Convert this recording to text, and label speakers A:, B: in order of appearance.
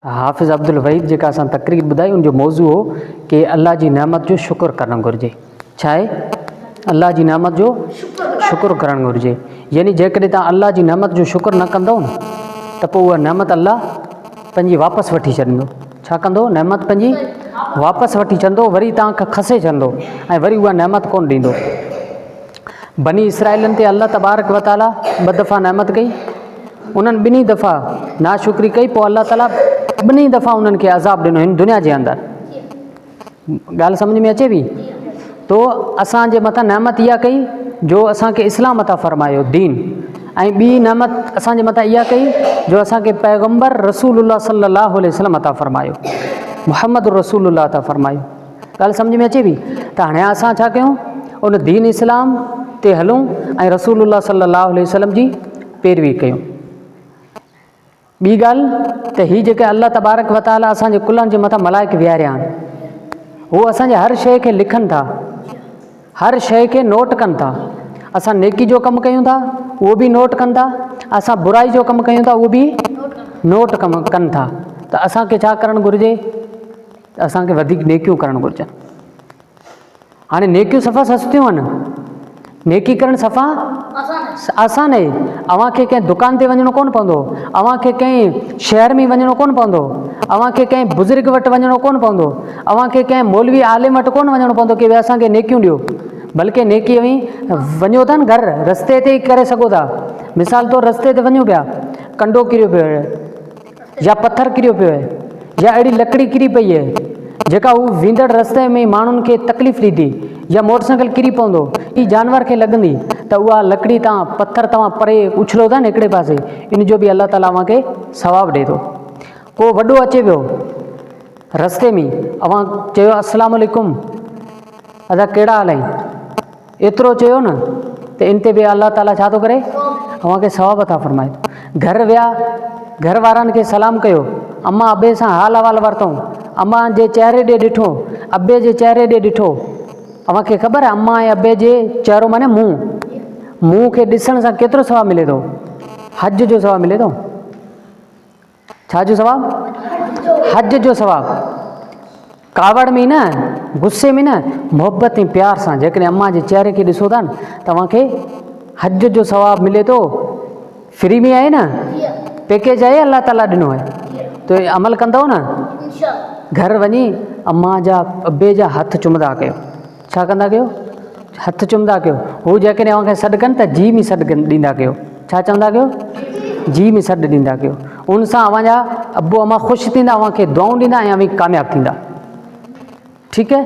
A: हाफ़िज़ अब्दुल वहीद जेका असां तकरीर ॿुधाई उनजो मौज़ू हो कि अल्लाह जी नेमत जो शुक्र करणु घुरिजे। छा आहे? अल्लाह जी नेमत जो शुक्र करणु घुरिजे। यानी जेकॾहिं तव्हां अल्लाह जी नेमत जो शुक्र न कंदव न त पोइ उहा नेमत अल्लाह पंहिंजी वापसि वठी छॾींदो। छा कंदो? नेमत पंहिंजी वापसि वठी छॾींदो, वरी तव्हांखां खसे छॾींदो ऐं वरी उहा नेमत कोन ॾींदो। बनी इसराइलनि ते अल्लाह तबारक व ताला ॿ दफ़ा नेमत कई, उन्हनि ॿिन्ही दफ़ा नाशुक्री कई, पोइ अल्लाह ताला ॿिन्ही दफ़ा उन्हनि खे अज़ाब ॾिनो हिन दुनिया जे अंदरि। ॻाल्हि सम्झ में अचे पई? तो असांजे मथां नेमत इहा कई जो असांखे इस्लाम अता फ़रमायो दीन, ऐं ॿी नेमत असांजे मथां इहा कई जो असांखे पैगम्बर रसूलुल्लाह सल्लल्लाहु अलैहि वसल्लम अता फ़रमायो, मुहम्मद रसूलुल्लाह अता फ़रमायो। ॻाल्हि सम्झ में अचे पई? त हाणे असां छा कयूं? उन दीन इस्लाम ते हलूं ऐं रसूलुल्लाह सल्लल्लाहु अलैहि वसल्लम जी पैरवी कयूं। ॿी ॻाल्हि त हीअ जेके अल्लाह तबारक व ताला असांजे कुलनि जे मथां मलाइक विहारिया आहिनि, हू असांजे हर शइ खे लिखनि था, हर शइ खे नोट कनि था। असां नेकी जो कमु कयूं था उहो बि नोट कनि था, असां बुराई जो कमु कयूं था उहो बि नोट कमु कनि था। त असांखे छा करणु घुरिजे? असांखे वधीक नेकियूं करणु घुरिजनि। हाणे नेकियूं सफ़ा सस्तियूं आहिनि, नेकी करणु सफ़ा आसान आहे। अव्हांखे कंहिं दुकान ते वञिणो कोन पवंदो, अव्हांखे कंहिं शहर में वञिणो कोन पवंदो, अव्हांखे कंहिं बुज़ुर्ग वटि वञिणो कोन पवंदो, अव्हांखे कंहिं मौलवी आलिम वटि कोन वञिणो पवंदो कि भई असांखे नेकियूं ॾियो। बल्कि नेकी वञो था न, घर रस्ते ते ई करे सघो था। मिसाल तौरु रस्ते ते वञो पिया, कंडो किरियो पियो आहे या पथर किरियो पियो आहे या अहिड़ी लकड़ी किरी पई आहे जेका हू वेंदड़ रस्ते में माण्हुनि खे तकलीफ़ ॾींदी, या मोटरसाइकिल किरी पवंदो, ई जानवर खे लॻंदी, त उहा लकड़ी तव्हां पथर तव्हां परे उछलो था न हिकिड़े पासे, इन जो बि अल्लाह ताला अव्हांखे सवाबु ॾिए थो। को वॾो अचे पियो रस्ते में, अव्हां चयो अस्सलाम वालेकुम, अदा कहिड़ा हाल आहिनि, एतिरो चयो न त इन ते बि अल्लाह ताला छा थो करे? अव्हांखे सवाबु अता फ़रमाए थो। घर विया, घर वारनि खे सलाम कयो, अम्मा अबे सां हाल अहिवाल वरितऊं, अम्मा जे चहिरे ॾे ॾिठो, अबे जे चहिरे ॾे ॾिठो। अव्हांखे ख़बर आहे अम्मा ऐं अबे जे चहिरो माने मुंहुं खे ॾिसण सां केतिरो सवाबु मिले थो? हज जो सवाबु मिले थो। छा जो सवाबु? हज जो सवाबु। कावड़ में न, गुस्से में न, मोहबत ऐं प्यार सां जेकॾहिं अम्मा जे चहिरे खे ॾिसो था न त तव्हांखे हज जो सवाबु मिले थो। फ्री में आहे न, पैकेज आहे, अल्लाह ताला ॾिनो आहे। त अमल कंदव न, घर वञी अम्मा जा अबे जा हथ चुमंदा कयो। छा कंदा कयो? हथ चुमंदा कयो। हू जेकॾहिं अव्हांखे सॾु कनि त जी में सॾु ॾींदा कयो। छा चवंदा कयो? जी में सॾु ॾींदा कयो। उन सां अव्हांजा अबो अम्मा ख़ुशि थींदा, अव्हांखे दुआऊं ॾींदा ऐं अव्हां कामयाबु थींदा। ठीकु आहे?